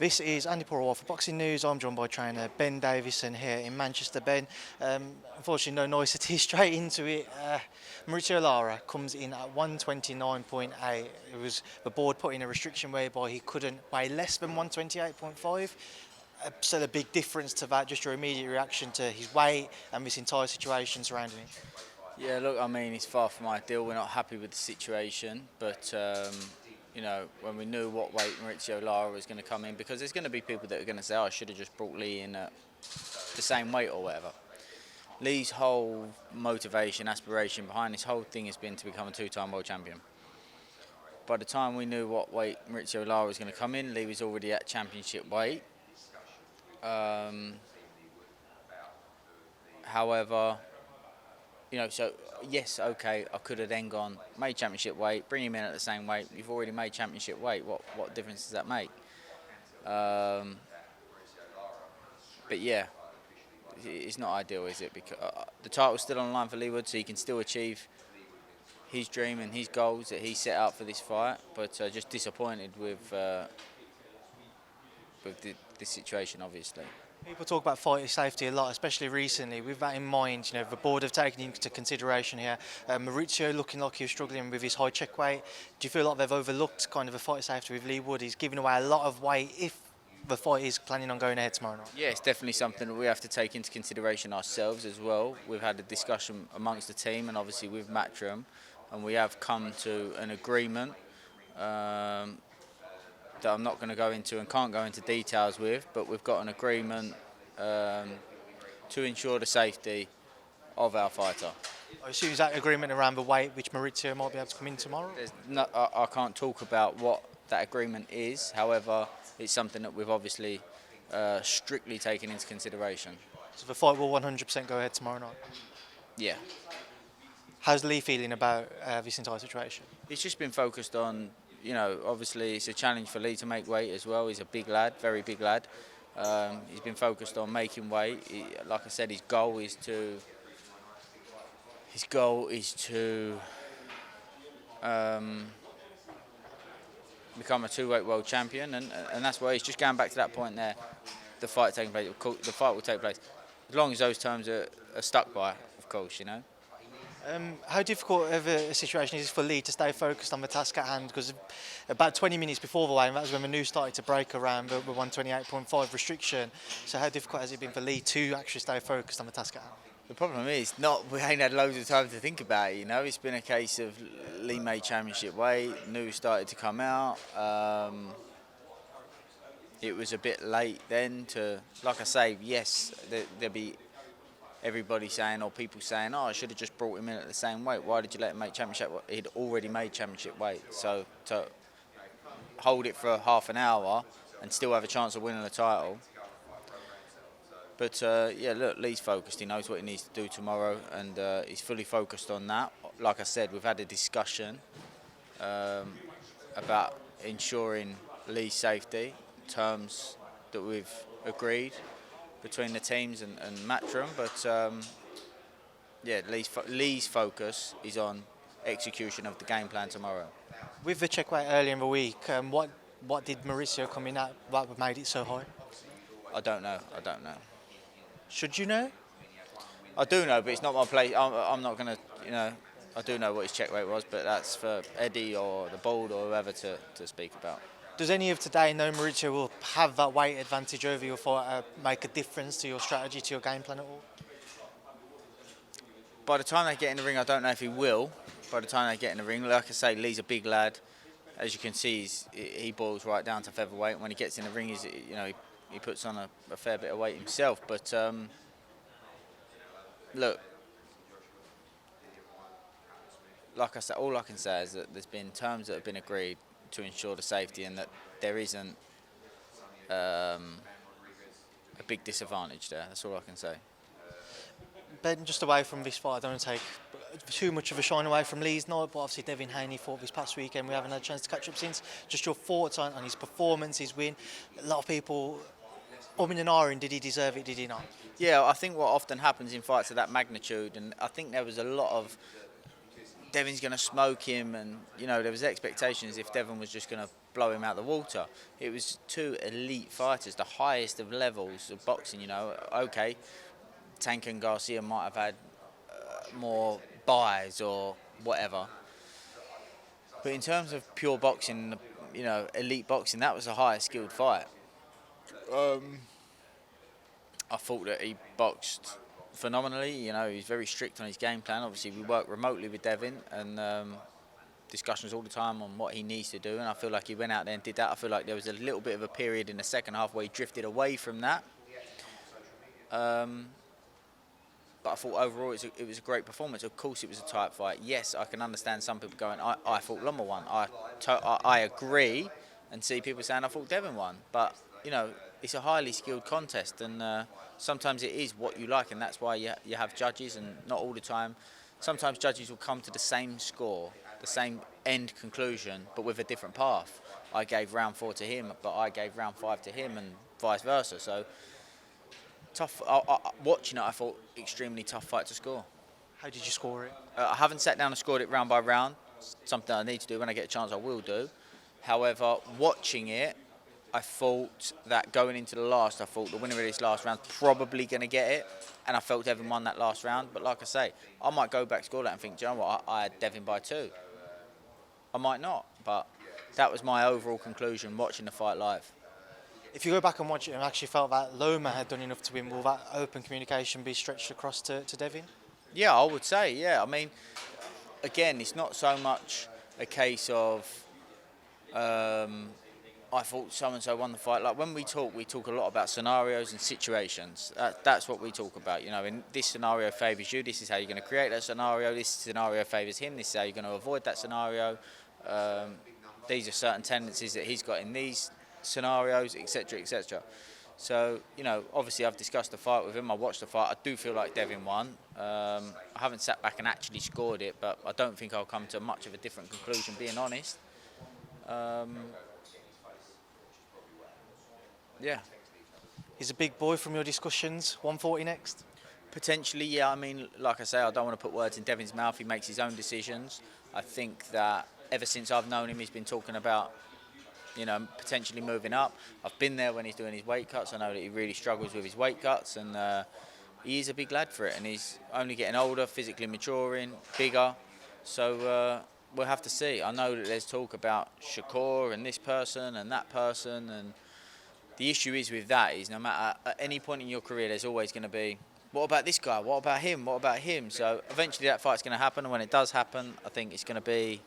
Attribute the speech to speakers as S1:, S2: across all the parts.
S1: This is Andi Purewal for Boxing News. I'm joined by trainer Ben Davison here in Manchester. Ben, unfortunately no nicety, straight into it. Mauricio Lara comes in at 129.8. It was the board put in a restriction whereby he couldn't weigh less than 128.5. So the big difference to that, just your immediate reaction to his weight and this entire situation surrounding it.
S2: Yeah, look, I mean, it's far from ideal. We're not happy with the situation, but you know, when we knew what weight Mauricio Lara was going to come in, because there's going to be people that are going to say, "Oh, I should have just brought Leigh in at the same weight or whatever." Leigh's whole motivation, aspiration behind this whole thing has been to become a two-time world champion. By the time we knew what weight Mauricio Lara was going to come in, Leigh was already at championship weight. However, you know, so yes, okay, I could have then gone, made championship weight, bring him in at the same weight. You've already made championship weight. What difference does that make? But yeah, it's not ideal, is it? Because the title's still on the line for Leigh Wood, so he can still achieve his dream and his goals that he set out for this fight. But just disappointed with this situation, obviously.
S1: People talk about fighter safety a lot, especially recently. With that in mind, you know, the board have taken into consideration here. Mauricio looking like he was struggling with his high check weight. Do you feel like they've overlooked kind of a fighter safety with Leigh Wood? He's giving away a lot of weight if the fight is planning on going ahead tomorrow night.
S2: Yeah, it's definitely something that we have to take into consideration ourselves as well. We've had a discussion amongst the team and obviously with Matchroom, and we have come to an agreement that I'm not going to go into and can't go into details with, but we've got an agreement to ensure the safety of our fighter.
S1: I assume is that agreement around the weight which Mauricio might be able to come in tomorrow?
S2: I can't talk about what that agreement is, however, it's something that we've obviously strictly taken into consideration.
S1: So the fight will 100% go ahead tomorrow night?
S2: Yeah.
S1: How's Leigh feeling about this entire situation?
S2: He's just been focused on, you know, obviously it's a challenge for Leigh to make weight as well. He's a big lad, very big lad. He's been focused on making weight. Like I said, his goal is to become a two-weight world champion, and that's why he's just going back to that point there. The fight taking place, the fight will take place as long as those terms are stuck by, of course, you know.
S1: How difficult of a situation is it for Leigh to stay focused on the task at hand? Because about 20 minutes before the weigh-in, that was when the news started to break around the 128.5 restriction. So how difficult has it been for Leigh to actually stay focused on the task at hand?
S2: The problem is, we ain't had loads of time to think about it, you know. It's been a case of Leigh made championship weight, news started to come out. It was a bit late then to, like I say, yes, there'll be everybody saying, or people saying, "Oh, I should have just brought him in at the same weight. Why did you let him make championship weight?" He'd already made championship weight. So to hold it for half an hour and still have a chance of winning the title. But yeah, look, Leigh's focused. He knows what he needs to do tomorrow, and he's fully focused on that. Like I said, we've had a discussion about ensuring Leigh's safety, terms that we've agreed between the teams and Matchroom, but yeah, Leigh's focus is on execution of the game plan tomorrow.
S1: With the check weight earlier in the week, what did Mauricio come in at that made it so high?
S2: I don't know.
S1: Should you know?
S2: I do know, but it's not my place. I'm not going to, you know, I do know what his check weight was, but that's for Eddie or the board or whoever to speak about.
S1: Does any of today know Mauricio will have that weight advantage over your fighter make a difference to your strategy, to your game plan at all?
S2: By the time they get in the ring, I don't know if he will. By the time they get in the ring, like I say, Leigh's a big lad. As you can see, he boils right down to featherweight. When he gets in the ring, you know, he puts on a fair bit of weight himself. But look, like I said, all I can say is that there's been terms that have been agreed to ensure the safety, and that there isn't a big disadvantage there. That's all I can say.
S1: Ben, just away from this fight, I don't want to take too much of a shine away from Leigh's night, but obviously Devin Haney fought this past weekend. We haven't had a chance to catch up since. Just your thoughts on his performance, his win. A lot of people umming and ahhing, did he deserve it, did he not?
S2: Yeah, I think what often happens in fights of that magnitude, and I think there was a lot of Devin's going to smoke him, and you know there was expectations if Devin was just going to blow him out the water. It was two elite fighters, the highest of levels of boxing. You know, okay, Tank and Garcia might have had more buys or whatever, but in terms of pure boxing, you know, elite boxing, that was the highest skilled fight. I thought that he boxed phenomenally. You know, he's very strict on his game plan. Obviously, we work remotely with Devin, and discussions all the time on what he needs to do, and I feel like he went out there and did that. I feel like there was a little bit of a period in the second half where he drifted away from that. But I thought overall it was a great performance. Of course, it was a tight fight. Yes, I can understand some people going, I thought Loma won. I agree, and see people saying I thought Devin won. But, you know, it's a highly skilled contest, and sometimes it is what you like, and that's why you have judges, and not all the time. Sometimes judges will come to the same score, the same end conclusion, but with a different path. I gave round 4 to him, but I gave round 5 to him, and vice versa. So tough. Watching it, I thought extremely tough fight to score.
S1: How did you score it?
S2: I haven't sat down and scored it round by round. Something I need to do when I get a chance. I will do. However, watching it, I thought that going into the last, I thought the winner of this last round probably going to get it, and I felt Devin won that last round. But like I say, I might go back, score that, and think, do you know what? I had Devin by 2. I might not, but that was my overall conclusion watching the fight live.
S1: If you go back and watch it and actually felt that Loma had done enough to win, will that open communication be stretched across to Devin?
S2: Yeah, I would say, yeah. I mean, again, it's not so much a case of I thought so-and-so won the fight. Like, when we talk a lot about scenarios and situations. That's what we talk about. You know, in this scenario favours you, this is how you're going to create that scenario. This scenario favours him, this is how you're going to avoid that scenario. These are certain tendencies that he's got in these scenarios, etc., etc. So, you know, obviously I've discussed the fight with him. I watched the fight. I do feel like Devin won. I haven't sat back and actually scored it, but I don't think I'll come to much of a different conclusion, being honest. Yeah.
S1: He's a big boy from your discussions. 140 next?
S2: Potentially, yeah. I mean, like I say, I don't want to put words in Devin's mouth. He makes his own decisions. I think that ever since I've known him, he's been talking about, you know, potentially moving up. I've been there when he's doing his weight cuts. I know that he really struggles with his weight cuts, and he is a big lad for it, and he's only getting older, physically maturing, bigger. So we'll have to see. I know that there's talk about Shakur and this person and that person, and the issue is with that is no matter at any point in your career, there's always going to be, what about this guy? What about him? What about him? So eventually that fight's going to happen, and when it does happen, I think it's going to be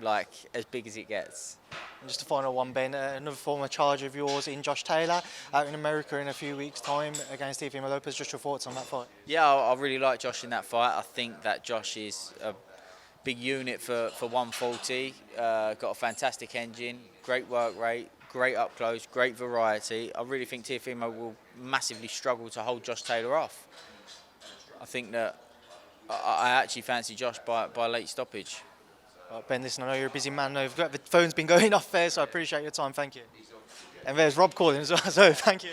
S2: like as big as it gets.
S1: And just a final one, Ben. Another former charge of yours in Josh Taylor out in America in a few weeks' time against Lopez. Just your thoughts on that fight?
S2: Yeah, I really like Josh in that fight. I think that Josh is a big unit for 140. Got a fantastic engine, great work rate, great up close, great variety. I really think Teofimo will massively struggle to hold Josh Taylor off. I think that I actually fancy Josh by late stoppage.
S1: Ben, listen, I know you're a busy man. The phone's been going off there, so I appreciate your time. Thank you. And there's Rob calling as well, so thank you.